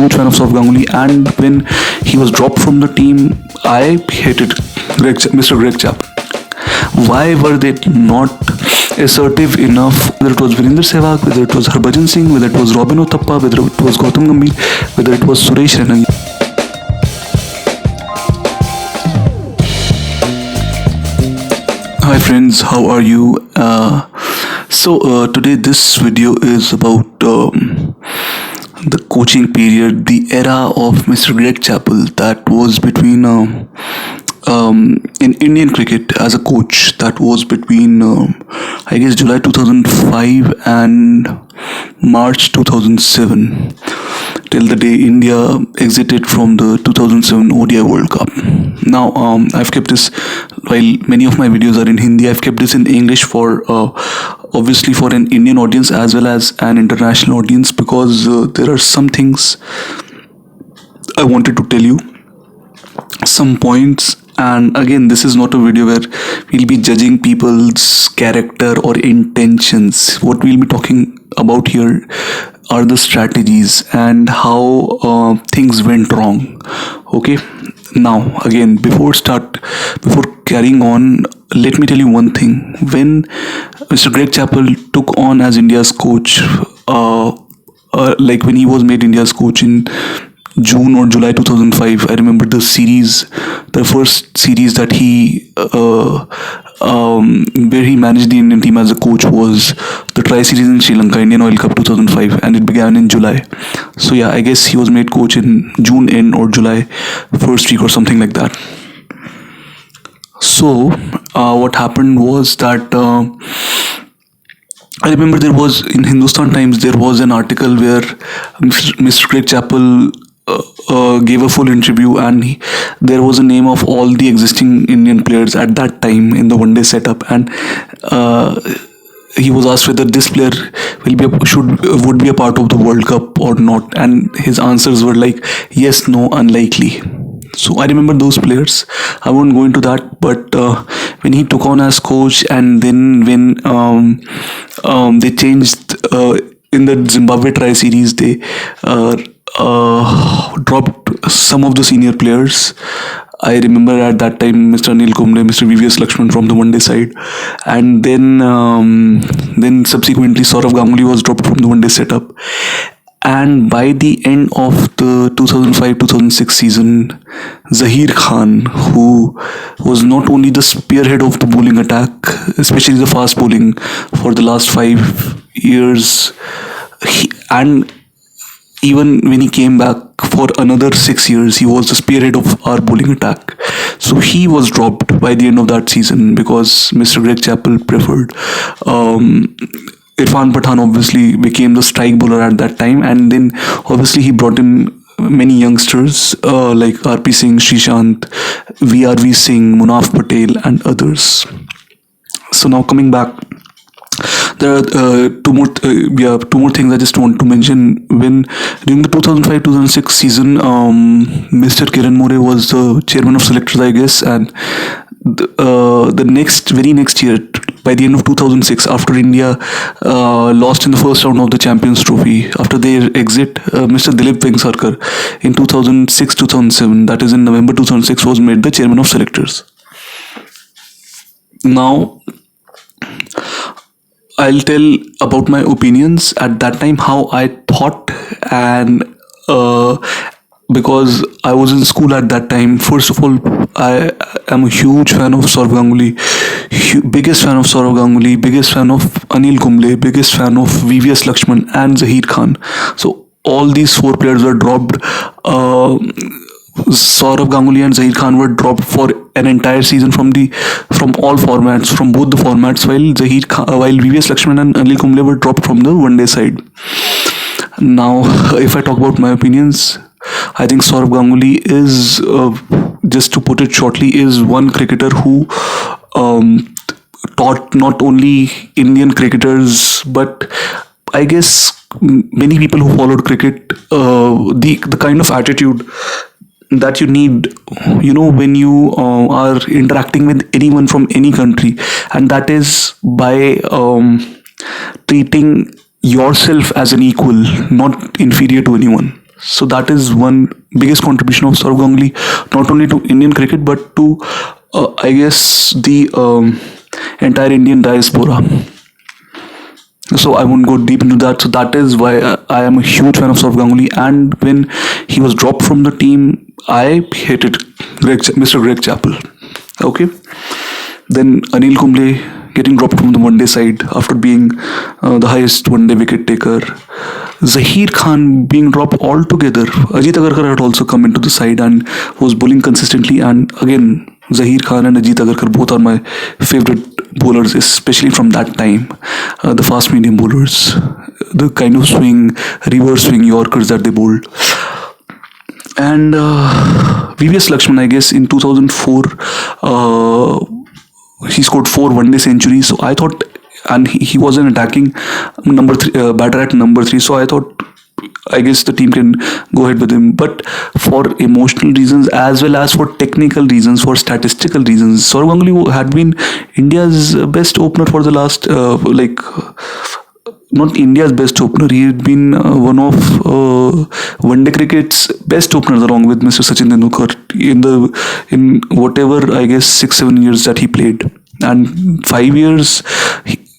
huge fan of Saurav Ganguly, and when he was dropped from the team, I hated Mr. Greg Chappell. Why were they not assertive enough? Whether it was Virender Sehwag, whether it was Harbhajan Singh, whether it was Robin Uthappa, whether it was Gautam Gambhir, whether it was Suresh Raina. Hi friends, how are you? Today this video is about the coaching period, the era of Mr. Greg Chappell that was between in Indian cricket as a coach, that was between I guess July 2005 and March 2007, till the day India exited from the 2007 ODI World Cup. Now I've kept this, while many of my videos are in Hindi, I've kept this in English for obviously for an Indian audience as well as an international audience, because there are some things I wanted to tell you, some points. And again, this is not a video where we'll be judging people's character or intentions. What we'll be talking about here are the strategies and how things went wrong. Okay, now again, before carrying on, let me tell you one thing. When Mr. Greg Chappell took on as India's coach, like when he was made India's coach in June or July 2005, I remember the first series that he where he managed the Indian team as a coach was the Tri-Series in Sri Lanka, Indian Oil Cup 2005, and it began in July. So yeah, I guess he was made coach in June end or July first week or something like that. So what happened was that I remember there was, in Hindustan Times, there was an article where Mr. Greg Chappell gave a full interview, and there was a name of all the existing Indian players at that time in the one day setup, and he was asked whether this player would be a part of the World Cup or not, and his answers were like yes, no, unlikely. So I remember those players. I won't go into that, but when he took on as coach, and then when they changed in the Zimbabwe Tri-Series, they dropped some of the senior players. I remember at that time Mr. Anil Kumble, Mr. VVS Lakshman from the one day side, and then subsequently Saurav Ganguly was dropped from the one day setup. And by the end of the 2005-2006 season, Zaheer Khan, who was not only the spearhead of the bowling attack, especially the fast bowling, for the last 5 years, and even when he came back for another 6 years, he was the spearhead of our bowling attack. So he was dropped by the end of that season because Mr. Greg Chappell preferred Irfan Pathan obviously became the strike bowler at that time, and then obviously he brought in many youngsters like RP Singh, Srishant, VRV Singh, Munaf Patel and others. So now coming back, there are two more things I just want to mention. When during the 2005-2006 season, Mr. Kiran More was the chairman of selectors, I guess, and the very next year, by the end of 2006, after India lost in the first round of the Champions Trophy, after their exit, Mr. Dilip Vengsarkar in 2006-2007, that is in November 2006, was made the chairman of selectors. Now I'll tell about my opinions at that time, how I thought, and because I was in school at that time. First of all, I am a huge fan of Saurav Ganguly, biggest fan of Saurav Ganguly, biggest fan of Anil Kumble, biggest fan of VVS Lakshman and Zaheer Khan. So all these 4 players were dropped. Saurav Ganguly and Zaheer Khan were dropped for an entire season from all formats, from both the formats, while VVS Lakshman and Anil Kumble were dropped from the one day side. Now, if I talk about my opinions, I think Saurav Ganguly is, just to put it shortly, is one cricketer who taught not only Indian cricketers, but I guess many people who followed cricket the kind of attitude that you need, when you are interacting with anyone from any country, and that is by treating yourself as an equal, not inferior to anyone. So that is one biggest contribution of Saurav Ganguly, not only to Indian cricket but to, I guess, the entire Indian diaspora. So I won't go deep into that. So that is why I am a huge fan of Saurav Ganguly. And when he was dropped from the team, I hated Mr. Greg Chappell. Okay. Then Anil Kumble getting dropped from the one day side after being the highest one day wicket taker. Zaheer Khan being dropped altogether. Ajit Agarkar had also come into the side and was bowling consistently. And again, Zaheer Khan and Ajit Agarkar both are my favorite bowlers, especially from that time. The fast medium bowlers, the kind of swing, reverse swing Yorkers that they bowled. And VVS Lakshman, I guess, in 2004, he scored 4 one-day centuries. So I thought, and he was an attacking number three batter at number 3. So I thought, I guess the team can go ahead with him. But for emotional reasons as well as for technical reasons, for statistical reasons, Saurav Ganguly had been India's best opener for the last not India's best opener. He had been one of one-day cricket's best openers, along with Mr. Sachin Tendulkar in whatever, I guess, 6-7 years that he played. And 5 years,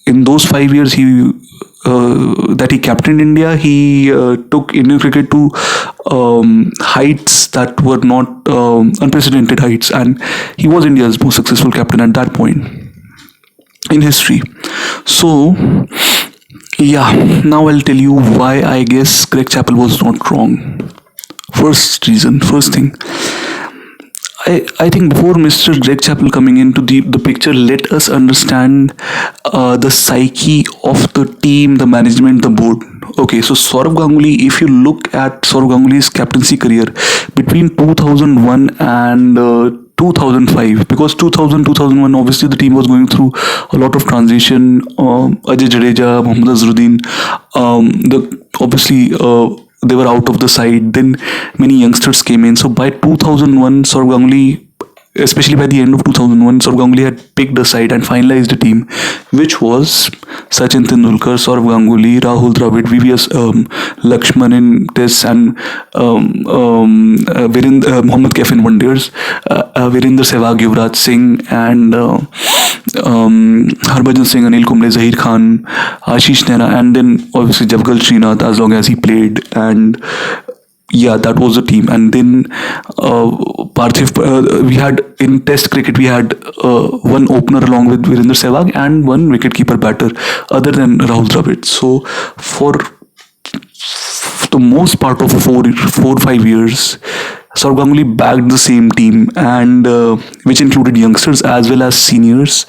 in those 5 years, that he captained India, he took Indian cricket to heights that were not unprecedented heights, and he was India's most successful captain at that point in history. So yeah, now I'll tell you why I guess Greg Chappell was not wrong. First thing, I think before Mr. Greg Chappell coming into the picture, let us understand the psyche of the team, the management, the board. Okay, so Saurav Ganguly, if you look at Saurav Ganguly's captaincy career between 2001 and 2005, because 2001 obviously the team was going through a lot of transition. Ajay Jadeja, Mohammad Azharuddin, obviously they were out of the side. Then many youngsters came in. So by 2001, Saurav Ganguly, especially by the end of 2001, Saurav Ganguly had picked a side and finalized a team, which was Sachin Tendulkar, Saurav Ganguly, Rahul Dravid, VVS Lakshman in Tests, and Mohammad Kaif in Wonders, Virender Sehwag, Yuvraj Singh, and Harbhajan Singh, Anil Kumble, Zaheer Khan, Ashish Nehra, and then obviously Javgal Srinath as long as he played. And yeah, that was the team. And then Parthiv, we had in Test cricket, we had one opener along with Virender Sehwag and one wicketkeeper batter other than Rahul Dravid. So for the most part of 4 or 5 years, Saurav Ganguly backed the same team, and which included youngsters as well as seniors.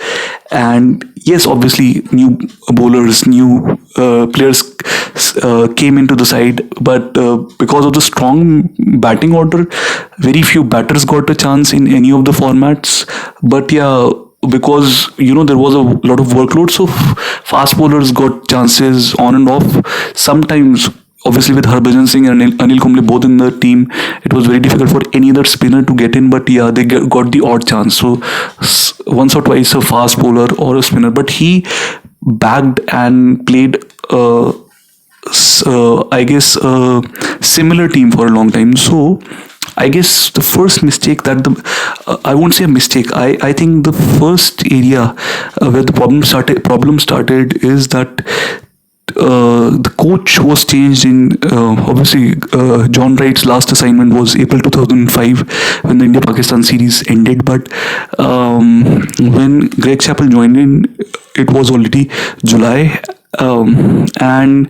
And yes, obviously new bowlers, new players came into the side, but because of the strong batting order, very few batters got a chance in any of the formats. But yeah, because there was a lot of workload, so fast bowlers got chances on and off. Sometimes, obviously, with Harbhajan Singh and Anil Kumble both in the team, it was very difficult for any other spinner to get in. But yeah, they got the odd chance. So once or twice a fast bowler or a spinner, but he bagged and played I guess similar team for a long time. So I guess the first mistake that I won't say a mistake. I think the first area where the problem started is that the coach was changed in obviously John Wright's last assignment was April 2005 when the India-Pakistan series ended. But when Greg Chappell joined in, it was already July, and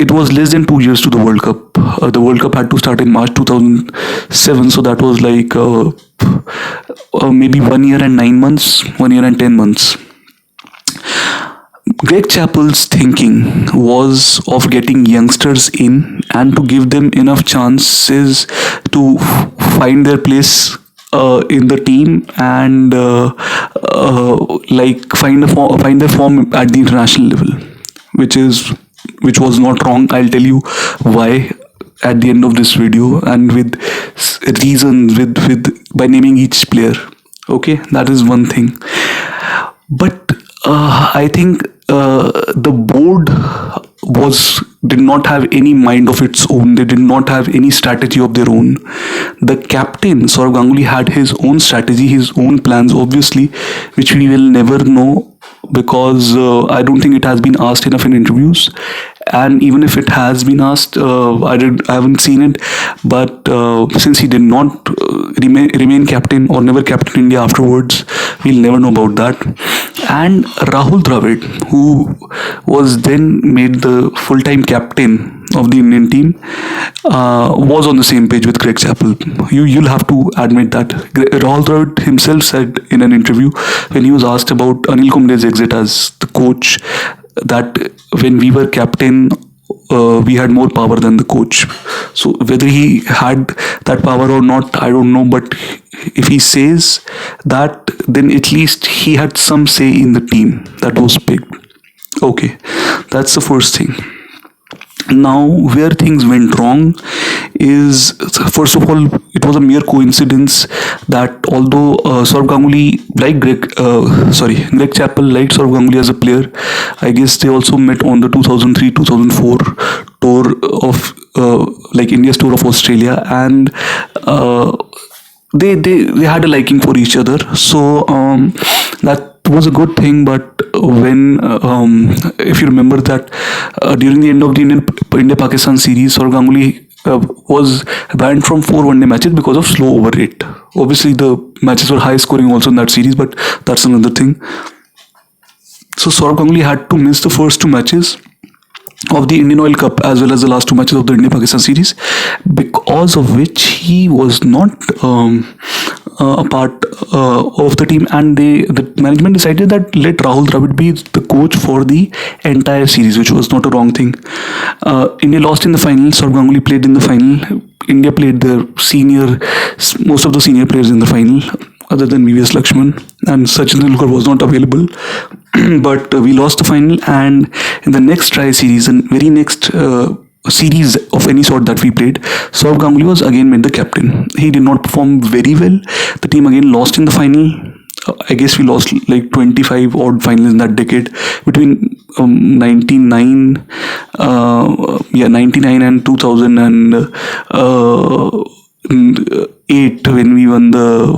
it was less than 2 years to the World Cup. The World Cup had to start in March 2007, so that was like maybe 1 year and 9 months, 1 year and 10 months. Greg Chappell's thinking was of getting youngsters in and to give them enough chances to find their place in the team and like find their form at the international level, which was not wrong. I'll tell you why at the end of this video, and with reasons, with by naming each player. Okay, that is one thing. But I think the board did not have any mind of its own. They did not have any strategy of their own. The captain Saurav Ganguly had his own strategy, his own plans, obviously, which we will never know, because I don't think it has been asked enough in interviews. And even if it has been asked, I haven't seen it. But since he did not remain captain or never captain India afterwards, we'll never know about that. And Rahul Dravid, who was then made the full-time captain of the Indian team, was on the same page with Greg Chappell. You'll have to admit that. Rahul Dravid himself said in an interview, when he was asked about Anil Kumble's exit as the coach, that when we were captain, we had more power than the coach. So whether he had that power or not, I don't know. But if he says that, then at least he had some say in the team that was picked. Okay, that's the first thing. Now, where things went wrong is, first of all, it was a mere coincidence that although Saurav Ganguly liked Greg Chappell liked Saurav Ganguly as a player, I guess they also met on the 2003-2004 tour of India's tour of Australia, and they had a liking for each other. So that was a good thing. But when if you remember that during the end of the India Pakistan series, Saurav Ganguly was banned from 4 one-day matches because of slow over rate. Obviously the matches were high scoring also in that series, but that's another thing. So Saurav Ganguly had to miss the first 2 matches of the Indian Oil Cup as well as the last 2 matches of the India Pakistan series, because of which he was not a part of the team, and the management decided that let Rahul Dravid be the coach for the entire series, which was not a wrong thing. India lost in the final. Saurav Ganguly played in the final. India played most of the senior players in the final, other than VVS Lakshman, and Sachin Tendulkar was not available. But we lost the final, and in the next series and very next series of any sort that we played, Saurav Ganguly was again made the captain. He did not perform very well. The team again lost in the final. I guess we lost like 25 odd finals in that decade between 99 and 2008, when we won the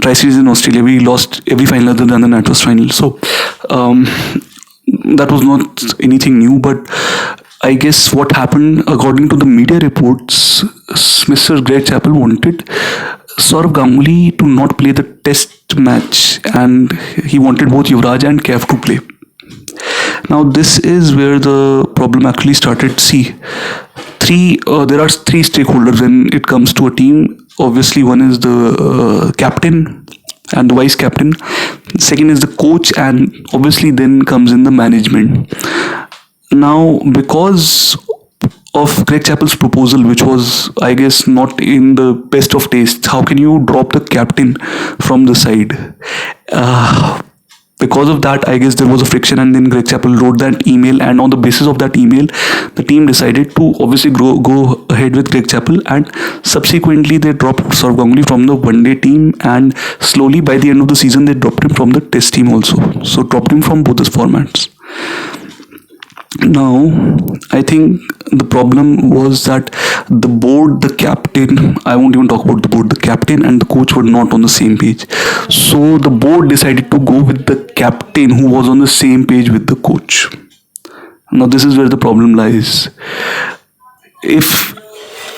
Tri-Series in Australia. We lost every final other than the NatWest final. So that was not anything new. But I guess what happened, according to the media reports, Mr. Greg Chappell wanted Saurav Ganguly to not play the test match, and he wanted both Yuvraj and Kev to play. Now this is where the problem actually started. See, there are 3 stakeholders when it comes to a team. Obviously, one is the captain and the vice captain. Second is the coach, and obviously then comes in the management. Now, because of Greg Chappell's proposal, which was, I guess, not in the best of taste, how can you drop the captain from the side? Because of that, I guess there was a friction, and then Greg Chappell wrote that email, and on the basis of that email, the team decided to obviously go ahead with Greg Chappell, and subsequently they dropped Saurav Ganguly from the one-day team, and slowly by the end of the season they dropped him from the test team also. So dropped him from both the formats. Now, I think the problem was that the board, the captain, I won't even talk about the board, the captain and the coach were not on the same page. So the board decided to go with the captain who was on the same page with the coach. Now, this is where the problem lies.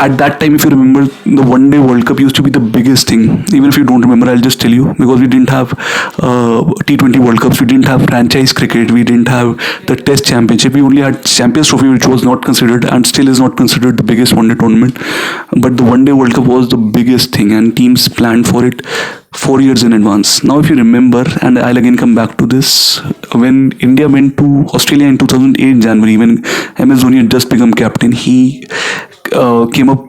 At that time, if you remember, the one-day World Cup used to be the biggest thing. Even if you don't remember, I'll just tell you, because we didn't have T20 World Cups, we didn't have franchise cricket, we didn't have the Test Championship. We only had Champions Trophy, which was not considered and still is not considered the biggest one-day tournament. But the one-day World Cup was the biggest thing, and teams planned for it 4 years in advance. Now, if you remember, and I'll again come back to this, when India went to Australia in 2008 January, when MS Dhoni had just become captain, he came up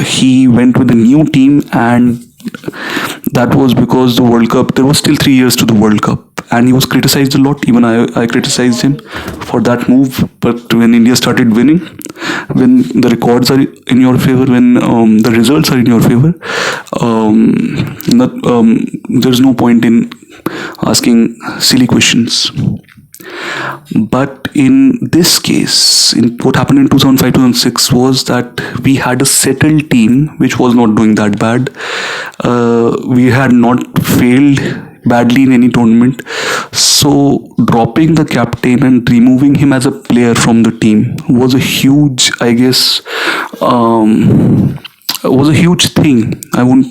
he went with a new team, and that was because the World Cup, there was still 3 years to the World Cup, and he was criticized a lot. Even I criticized him for that move. But when India started winning, when the records are in your favor, when the results are in your favor, there's no point in asking silly questions. But in this case, in what happened in 2005-2006 was that we had a settled team which was not doing that bad. We had not failed badly in any tournament. So dropping the captain and removing him as a player from the team was a huge, I guess, was a huge thing. I won't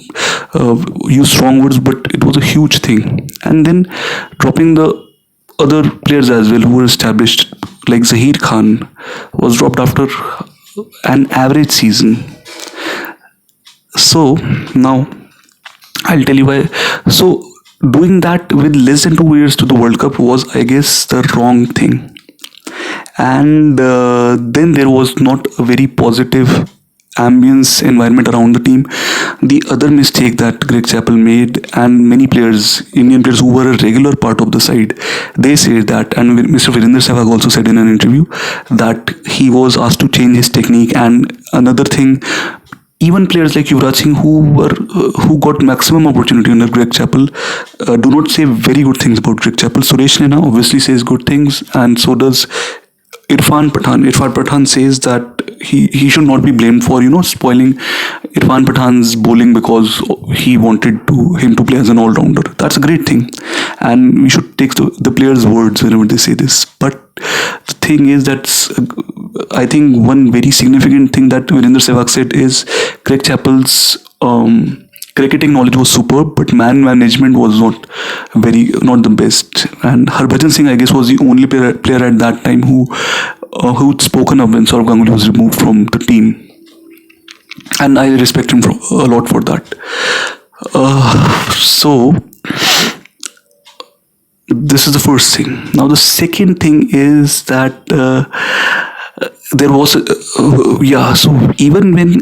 use strong words, but it was a huge thing. And then dropping the other players as well who were established, like Zahir Khan, was dropped after an average season. So now I'll tell you why. So doing that with less than 2 years to the World Cup was, I guess, the wrong thing. And then there was not a very positive ambience environment around the team. The other mistake that Greg Chappell made, and many players, Indian players who were a regular part of the side, they said that, and Mr. Virender Sehwag also said in an interview that he was asked to change his technique. And another thing, even players like Yuvraj Singh who got maximum opportunity under Greg Chappell do not say very good things about Greg Chappell. Suresh Raina obviously says good things, and so does Irfan Pathan. Irfan Pathan says that he should not be blamed for spoiling Irfan Pathan's bowling because he wanted him to play as an all rounder. That's a great thing, and we should take the players' words whenever they say this. But the thing is that I think one very significant thing that Virender Sehwag said is Greg Chappell's cricketing knowledge was superb, but man management was not the best. And Harbhajan Singh, I guess, was the only player at that time who'd spoken up when Saurav Ganguly was removed from the team, and I respect him a lot for that. So this is the first thing. Now the second thing is that there was so even when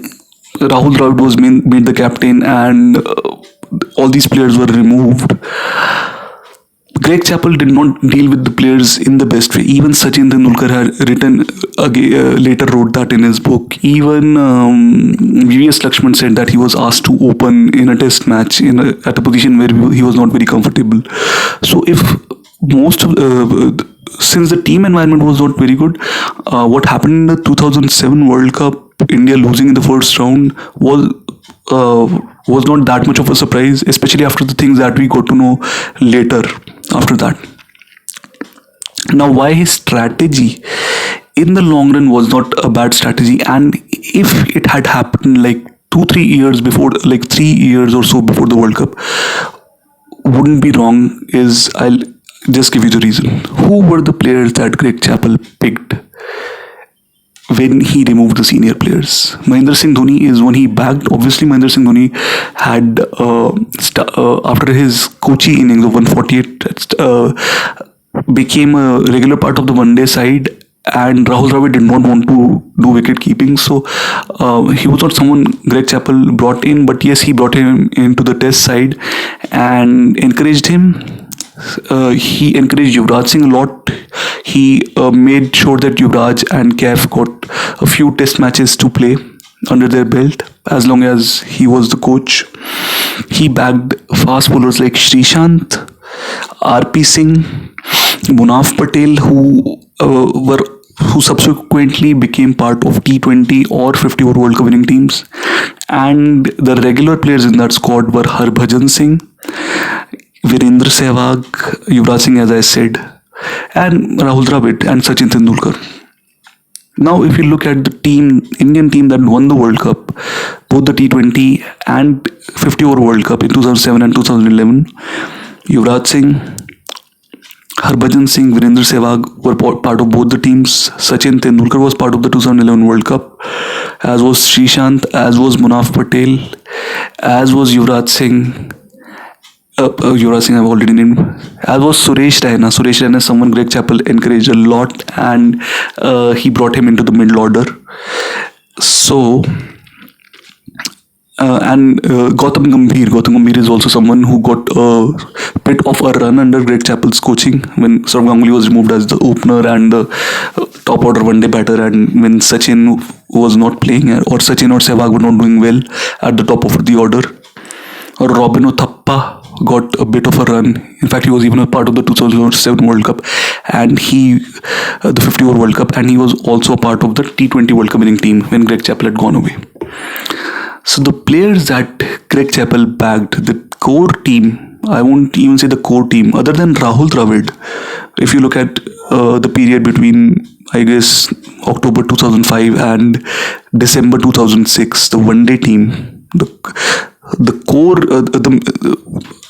Rahul Dravid was made the captain and all these players were removed, Greg Chappell did not deal with the players in the best way. Even Sachin Tendulkar had later wrote that in his book. Even V.S. Lakshman said that he was asked to open in a test match at a position where he was not very comfortable. So if since the team environment was not very good, what happened in the 2007 World Cup, India losing in the first round was not that much of a surprise, especially after the things that we got to know later after that. Now, why his strategy in the long run was not a bad strategy, and if it had happened like 2-3 years before, like 3 years or so before the World Cup, wouldn't be wrong, is I'll just give you the reason. Who were the players that Greg Chappell picked when he removed the senior players? Mahendra Singh Dhoni is one he backed. Obviously, Mahendra Singh Dhoni had, after his Kochi innings of 148, became a regular part of the one-day side, and Rahul Dravid did not want to do wicket keeping, so he was not someone Greg Chappell brought in, but yes, he brought him into the test side and encouraged him. He encouraged Yuvraj Singh a lot. He made sure that Yuvraj and Kaif got a few test matches to play under their belt as long as he was the coach. He backed fast bowlers like Srishant, RP Singh, Munaf Patel, who subsequently became part of T20 or 50 over World Cup winning teams. And the regular players in that squad were Harbhajan Singh, Virender Sehwag, Yuvraj Singh, as I said, and Rahul Dravid and Sachin Tendulkar. Now, if you look at the Indian team that won the World Cup, both the T20 and 50 over World Cup in 2007 and 2011, Yuvraj Singh, Harbhajan Singh, Virender Sehwag were part of both the teams. Sachin Tendulkar was part of the 2011 World Cup, as was Srishant, as was Munaf Patel, as was Yuvraj Singh. Yuvraj Singh I've already named, as was Suresh Raina. Suresh Raina is someone Greg Chappell encouraged a lot, and he brought him into the middle order. So, and Gautam Gambhir is also someone who got a bit of a run under Greg Chappell's coaching when Saurav Ganguly was removed as the opener and the top order one-day batter, and when Sachin was not playing, or Sachin or Sehwag were not doing well at the top of the order. Or Robin Uthappa got a bit of a run. In fact, he was even a part of the 2007 World Cup, and the 50 over World Cup, and he was also a part of the T20 World Cup winning team when Greg Chappell had gone away. So the players that Greg Chappell bagged, the core team, I won't even say the core team, other than Rahul Dravid, if you look at the period between, I guess, October 2005 and December 2006, the one day team, the core,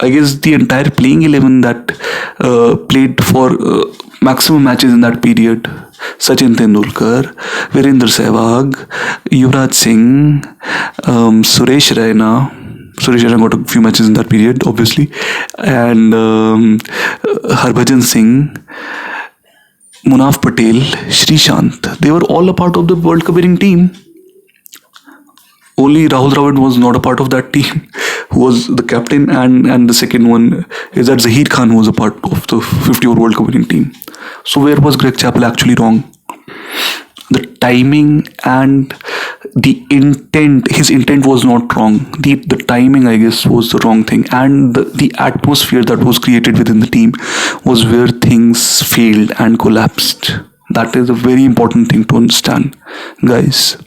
I guess the entire playing 11 that played for maximum matches in that period: Sachin Tendulkar, Virendra Sehwag, Yuvraj Singh, Suresh Raina. Suresh Raina got a few matches in that period, obviously, and Harbhajan Singh, Munaf Patel, Srishant. They were all a part of the World Cup winning team. Only Rahul Dravid was not a part of that team, who was the captain, and the second one is that Zaheer Khan, who was a part of the 50 over World Cup winning team. So where was Greg Chappell actually wrong? The timing and the intent, his intent was not wrong. The timing, I guess, was the wrong thing, and the atmosphere that was created within the team was where things failed and collapsed. That is a very important thing to understand, guys.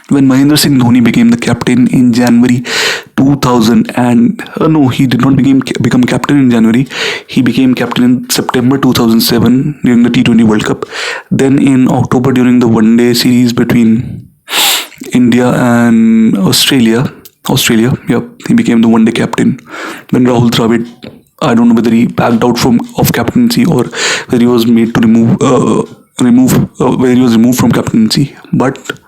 When Mahendra Singh Dhoni became the captain in January 2000, and no, he did not become captain in January. He became captain in September 2007 during the T20 World Cup. Then in October during the one day series between India and Australia, he became the one day captain. When Rahul Dravid, I don't know whether he backed out of captaincy or whether he was made to whether he was removed from captaincy, but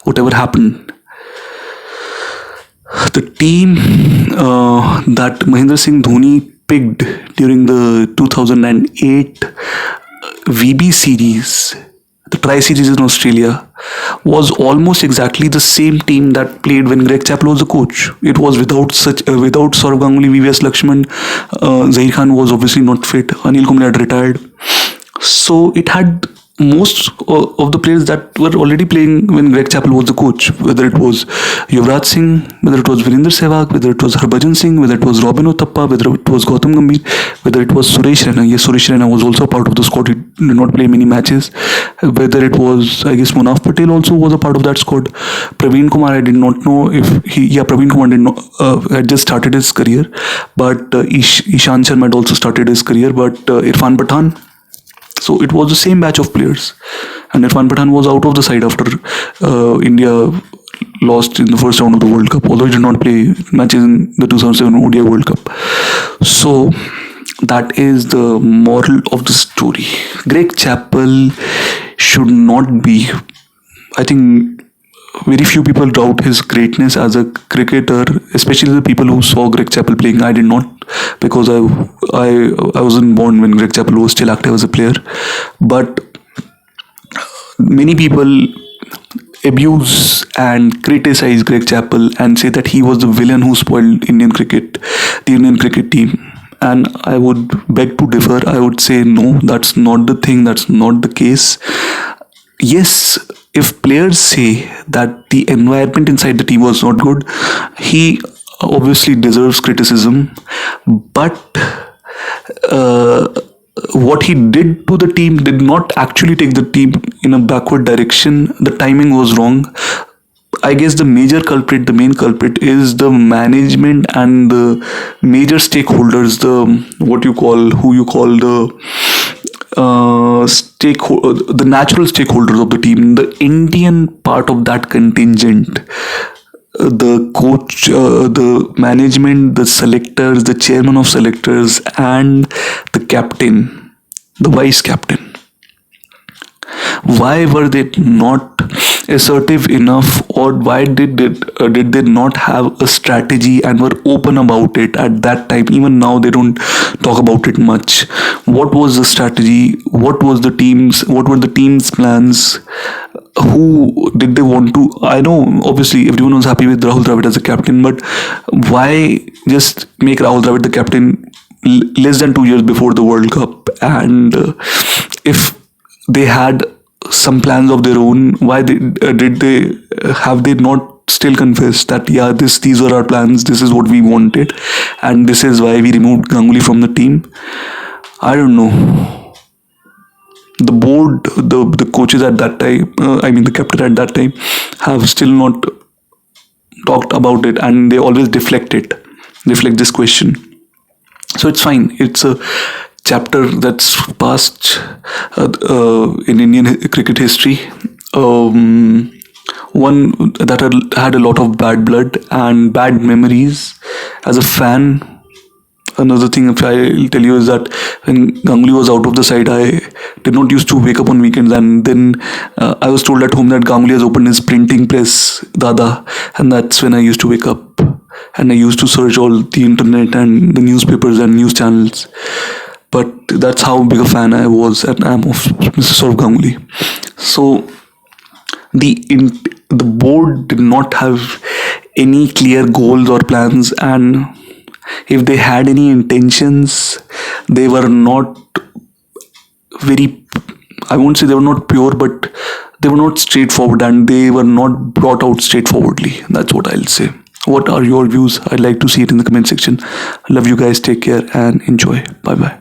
whatever happened, the team that Mahendra Singh Dhoni picked during the 2008 VB series, the Tri-Series in Australia, was almost exactly the same team that played when Greg Chappell was the coach. It was without Saurav Ganguly, VVS Lakshman, Zaheer Khan was obviously not fit, Anil Kumble had retired. So it had most of the players that were already playing when Greg Chappell was the coach, whether it was Yuvraj Singh, whether it was Virendra Sehwag, whether it was Harbhajan Singh, whether it was Robin Uthappa, whether it was Gautam Gambhir, whether it was Suresh Raina. Yes, Suresh Raina was also a part of the squad. He did not play many matches. Whether it was, I guess, Munaf Patel also was a part of that squad. Praveen Kumar, I did not know if Praveen Kumar did not had just started his career, but Ishant Sharma had also started his career, but Irfan Pathan. So it was the same batch of players, and Irfan Pathan was out of the side after India lost in the first round of the World Cup, although he did not play matches in the 2007 ODI World Cup. So that is the moral of the story. Greg Chappell should not be, I think, very few people doubt his greatness as a cricketer, especially the people who saw Greg Chappell playing. I did not, because I wasn't born when Greg Chappell was still active as a player. But many people abuse and criticize Greg Chappell and say that he was the villain who spoiled the Indian cricket team. And I would beg to differ. I would say no, that's not the thing, that's not the case. Yes, if players say that the environment inside the team was not good, he obviously deserves criticism. But what he did to the team did not actually take the team in a backward direction. The timing was wrong. I guess the main culprit is the management and the major stakeholders, the natural stakeholders of the team, the Indian part of that contingent, the coach, the management, the selectors, the chairman of selectors, and the captain, the vice captain. Why were they not assertive enough, or why did they not have a strategy and were open about it at that time? Even now they don't talk about it much. What was the strategy? What were the team's plans? Who did they want to? I know obviously everyone was happy with Rahul Dravid as a captain, but why just make Rahul Dravid the captain less than 2 years before the World Cup? And if they had some plans of their own, why have they not still confess that yeah, these were our plans, this is what we wanted, and this is why we removed Ganguly from the team. I don't know. The board, the coaches at that time, I mean the captain at that time, have still not talked about it, and they always deflect this question. So it's fine. It's a chapter that's past in Indian cricket history. One that had a lot of bad blood and bad memories. As a fan, another thing if I'll tell you is that when Ganguly was out of the side, I did not used to wake up on weekends, and then I was told at home that Ganguly has opened his printing press, Dada, and that's when I used to wake up and I used to search all the internet and the newspapers and news channels. But that's how big a fan I was and am of Mr. Saurav Ganguly. So the board did not have any clear goals or plans, and if they had any intentions, they were not very, I won't say they were not pure, but they were not straightforward, and they were not brought out straightforwardly. That's what I'll say. What are your views? I'd like to see it in the comment section. Love you guys. Take care and enjoy. Bye bye.